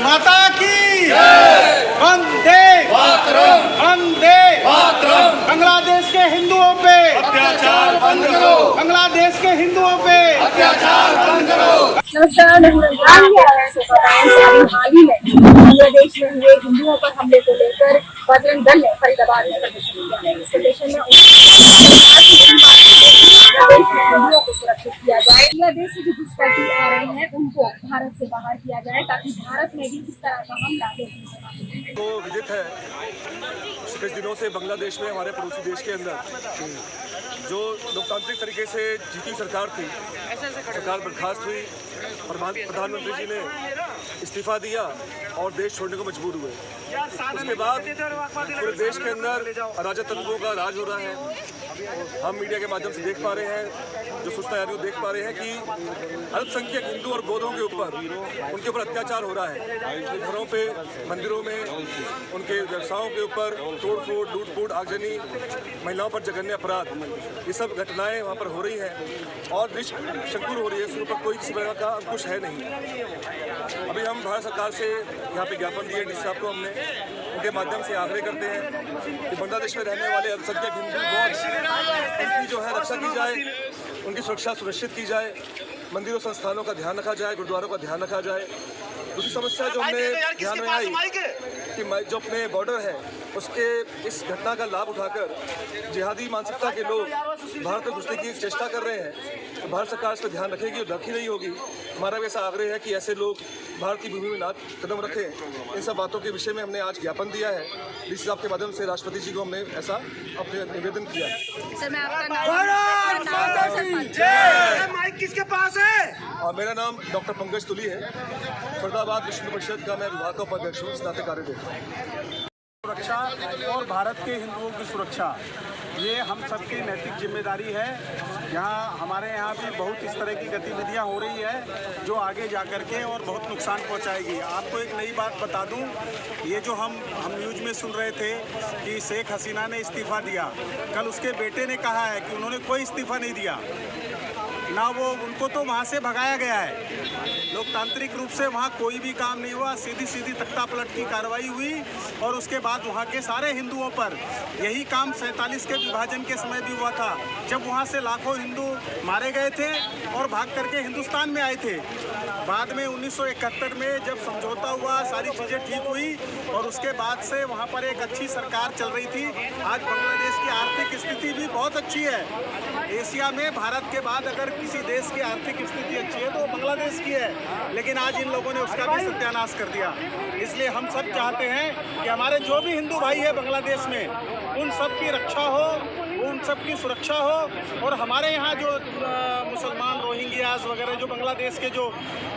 माता की वंदे वंदे बांग्लादेश के हिंदुओं पे अत्याचार बंद करो, बांग्लादेश के हिंदुओं पे अत्याचार बंद करो। नमस्कार, हाल ही में बांग्लादेश में हुए हिंदुओं पर हमले को लेकर बजरंग दल ने फरीदाबाद में प्रदर्शन किया है। इस प्रदर्शन में हिंदुओं को सुरक्षित किया जाए, बांग्लादेश से जो घुसपैठी आ रहे हैं उनको भारत से बाहर किया जाए ताकि भारत में भी इस तरह का हमला देखने को ना मिले। तो विदित है कुछ दिनों से बांग्लादेश में हमारे पड़ोसी देश के अंदर जो लोकतांत्रिक तरीके से जीती सरकार थी, सरकार बर्खास्त हुई और प्रधानमंत्री जी ने इस्तीफा दिया और देश छोड़ने को मजबूर हुए। उसके बाद पूरे देश के अंदर अराजक तत्वों का राज हो रहा है। हम मीडिया के माध्यम से देख पा रहे हैं, जो सूचना आ रही है देख पा रहे हैं कि अल्पसंख्यक हिंदू और बौद्धों के ऊपर उनके ऊपर अत्याचार हो रहा है। घरों पे, मंदिरों में, उनके व्यवसायों के ऊपर तोड़फोड़, लूटफूट, आगजनी, महिलाओं पर जघन्य अपराध, ये सब घटनाएं वहाँ पर हो रही हैं और देश शंकुर हो रही है। इसके ऊपर कोई किसी प्रकार का अंकुश है नहीं। अभी हम भारत सरकार से यहाँ पे ज्ञापन दिए डीसी साहब को, हमने उनके माध्यम से आग्रह करते हैं कि बांग्लादेश में रहने वाले अल्पसंख्यक हिंदू बौद्ध उनकी जो है रक्षा की जाए, उनकी सुरक्षा सुनिश्चित की जाए, मंदिरों संस्थानों का ध्यान रखा जाए, गुरुद्वारों का ध्यान रखा जाए। दूसरी समस्या जो हमें ध्यान में आई कि जो अपने बॉर्डर है उसके इस घटना का लाभ उठाकर जिहादी मानसिकता के लोग भारत में घुसने की चेष्टा कर रहे हैं, तो भारत सरकार इस पर ध्यान रखेगी और रखी नहीं होगी। हमारा भी ऐसा आग्रह है कि ऐसे लोग भारत की भूमि में ना कदम रखें। इन सब बातों के विषय में हमने आज ज्ञापन दिया है डीसी साहब के माध्यम से, राष्ट्रपति जी को हमने ऐसा अपने निवेदन किया है। किसके पास है? और मेरा नाम डॉक्टर पंकज तुली है। फरीदाबाद विश्व परिषद का मैं विभाग का उपाध्यक्ष हूँ, स्नातक कार्य देखता हूँ। सुरक्षा और भारत के हिंदुओं की सुरक्षा, ये हम सबकी नैतिक जिम्मेदारी है। हमारे यहाँ भी बहुत इस तरह की गतिविधियाँ हो रही है जो आगे जा कर के और बहुत नुकसान पहुँचाएगी। आपको एक नई बात बता दूँ, ये जो हम न्यूज़ में सुन रहे थे कि शेख हसीना ने इस्तीफ़ा दिया, कल उसके बेटे ने कहा है कि उन्होंने कोई इस्तीफ़ा नहीं दिया ना, वो उनको तो वहाँ से भगाया गया है। लोकतांत्रिक रूप से वहाँ कोई भी काम नहीं हुआ, सीधी तख्ता पलट की कार्रवाई हुई और उसके बाद वहाँ के सारे हिंदुओं पर यही काम 47 के विभाजन के समय भी हुआ था, जब वहाँ से लाखों हिंदू मारे गए थे और भाग करके हिंदुस्तान में आए थे। बाद में 1971 में जब समझौता हुआ, सारी चीज़ें ठीक हुई और उसके बाद से वहाँ पर एक अच्छी सरकार चल रही थी। आज बांग्लादेश की आर्थिक स्थिति भी बहुत अच्छी है। एशिया में भारत के बाद अगर किसी देश की आर्थिक स्थिति अच्छी है तो बांग्लादेश की है, लेकिन आज इन लोगों ने उसका भी सत्यानाश कर दिया। इसलिए हम सब चाहते हैं कि हमारे जो भी हिंदू भाई है बांग्लादेश में, उन सब की रक्षा हो, उन सब की सुरक्षा हो और हमारे यहाँ जो मुसलमान रोहिंग्यास वगैरह जो बांग्लादेश के जो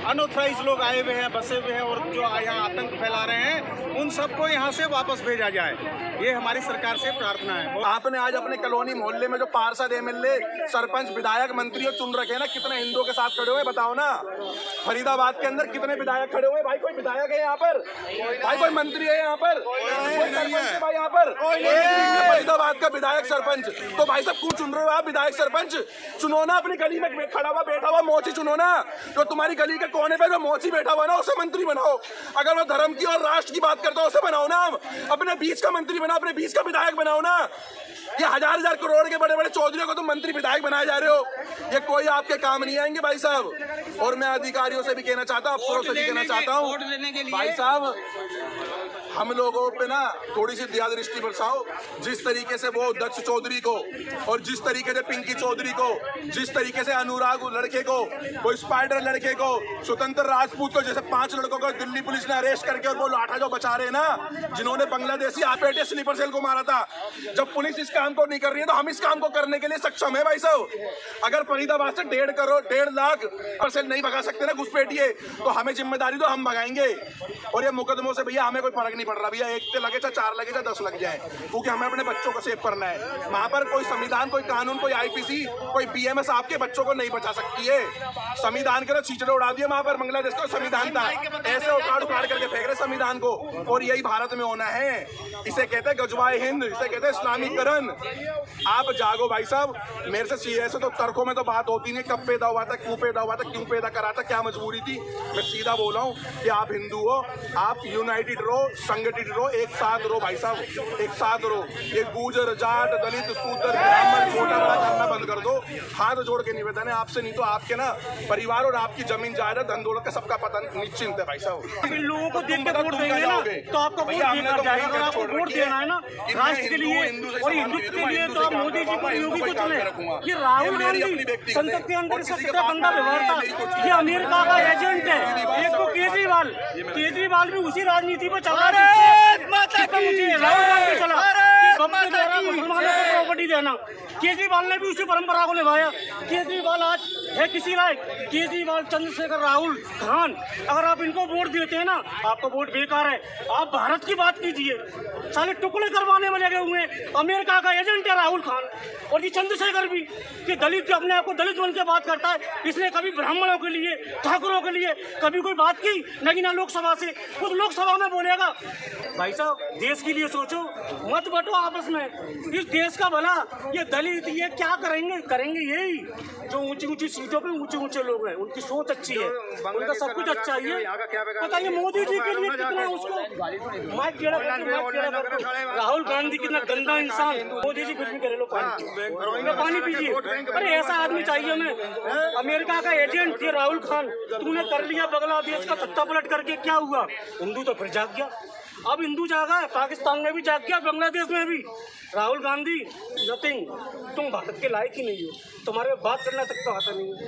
अनऑथराइज लोग आए हुए हैं, बसे हुए हैं और जो यहाँ आतंक फैला रहे हैं, उन सबको यहाँ से वापस भेजा जाए, ये हमारी सरकार से प्रार्थना है। आपने आज अपने कॉलोनी मोहल्ले में जो पार्षद, एमएलए, सरपंच, विधायक, मंत्री चुन रखे हैं ना, कितने हिंदुओं के साथ खड़े हुए बताओ ना। फरीदाबाद के अंदर कितने विधायक खड़े हुए? भाई कोई विधायक है यहाँ पर? भाई कोई मंत्री है यहाँ पर? कोई सरपंच है भाई यहाँ पर? फरीदाबाद का विधायक सरपंच, तो भाई सब क्यों चुन रहे हो आप? विधायक सरपंच चुनो ना, अपनी गली में खड़ा हुआ बैठा हुआ मोची चुनो ना, जो तुम्हारी गली के कोने पे जो मोची बैठा हुआ ना उसे मंत्री बनाओ। अगर वो धर्म की और राष्ट्र की बात करता हो उसे बनाओ ना, अपने बीच का मंत्री बनाओ, अपने बीच का विधायक बनाओ ना। ये हजार करोड़ के बड़े बड़े चौधरी को तुम मंत्री विधायक बनाए जा रहे हो, ये कोई आपके काम नहीं आएंगे भाई साहब। और मैं अधिकारियों से भी कहना चाहता हूँ, अफसरों से भी कहना चाहता हूँ, भाई साहब हम लोगों पे ना थोड़ी सी दया दृष्टि बरसाओ। जिस तरीके से वो दक्ष चौधरी को और जिस तरीके से पिंकी चौधरी को, जिस तरीके से अनुराग लड़के को, वो स्पाइडर लड़के को, स्वतंत्र राजपूत को, जैसे 5 लड़कों को दिल्ली पुलिस ने अरेस्ट करके और वो लाठा जो बचा रहे ना, जिन्होंने बांग्लादेशी आपेटे स्लीपर सेल को मारा था, जब पुलिस इस काम को नहीं कर रही है तो हम इस काम को करने के लिए सक्षम है भाई साहब। अगर फरीदाबाद से 1.5 लाख परसेंट नहीं भगा सकते ना घुसपैठिए, तो हमें जिम्मेदारी दो, हम भगाएंगे। और ये मुकदमों से भैया हमें कोई फर्क नहीं पड़ रहा भैया, 1 लगे चाहे 4 लगे चाहे 10 लग जाए, क्योंकि हमें अपने बच्चों को सेव करना है। वहां पर कोई संविधान, कोई कानून, कोई आईपीसी, कोई बीएमएस आपके बच्चों को नहीं बचा सकती है। संविधान के तो चीचड़े उड़ा दिए वहां पर, बांग्लादेश का संविधान था, ऐसे उखाड़ फाड़ करके फेंक रहे संविधान को, और यही भारत में होना है। इसे कहते हैं गजवाए हिंद, इसे कहते हैं इस्लामीकरण। आप जागो भाई साहब, मेरे से सीधे से तो तर्कों में तो बात होती नहीं, कब पैदा हुआ था, क्यों पैदा हुआ था, क्यों पैदा करा था, क्या मजबूरी थी। मैं सीधा बोल रहा हूँ कि आप हिंदू हो, आप यूनाइटेड रहो, संगठित रहो, एक साथ रहो भाई साहब, एक साथ रहो। ये गुर्जर, जाट, दलित, शूद्र, ब्राह्मण छोटा बड़ा करना बंद कर दो। हाथ जोड़ के निवेदन है आपसे, नहीं तो आपके ना परिवार और आपकी जमीन जायदाद धन दौलत का सबका पतन निश्चिंत है भाई साहब। इन लोगों को देख के वोट देंगे ना तो आपका वोट बेकार जाएगा। अगर आपको वोट देना है ना राष्ट्र के लिए और हिंदुत्व के लिए, तो आप मोदी जी को, योगी को चुने। ये राहुल गांधी संसद के अंदर इसका कितना गंदा व्यवहार था। ये अमेरिका का एजेंट है। एक तो केजरीवाल भी उसी राजनीति पर चल रहा है। राहुल गांधी चला मुसलमानों को प्रॉपर्टी देना, केजरीवाल ने भी उसी परंपरा को निभाया। केजरीवाल आज है किसी लायक? केजरीवाल, चंद्रशेखर, राहुल खान, अगर आप इनको वोट देते हैं ना, आपका वोट बेकार है। आप भारत की बात कीजिए, साले टुकड़े करवाने में लगे हुए हैं। अमेरिका का एजेंट है राहुल खान, और ये चंद्रशेखर भी, कि दलित जो अपने आप को दलित बन के बात करता है, इसने कभी ब्राह्मणों के लिए, ठाकुरों के लिए कभी कोई बात की नहीं ना लोकसभा से। उस लोकसभा में बोलेगा भाई साहब देश के लिए सोचो, मत बटो आपस में। इस देश का भला ये दलित ये क्या करेंगे यही जो ऊंची ऊंची सीटों पे ऊंचे ऊंचे लोग हैं, उनकी सोच अच्छी है, उनका सब कुछ अच्छा है। बताइए मोदी जी के लिए कितना उसको माइक टेढ़ा करके राहुल गांधी कितना गंदा इंसान। मोदी जी कुछ भी करे लो, पानी पीजिए। अरे ऐसा आदमी चाहिए हमें। अमेरिका का एजेंट ये राहुल खान, तूने कर लिया बांग्लादेश का तख्ता पलट करके, क्या हुआ? हिंदू तो फिर जाग गया। अब हिंदू जागा है, पाकिस्तान में भी जाग गया, बांग्लादेश में भी। राहुल गांधी नथिंग, तुम भारत के लायक ही नहीं हो, तुम्हारे बात करना तक तो आता नहीं है।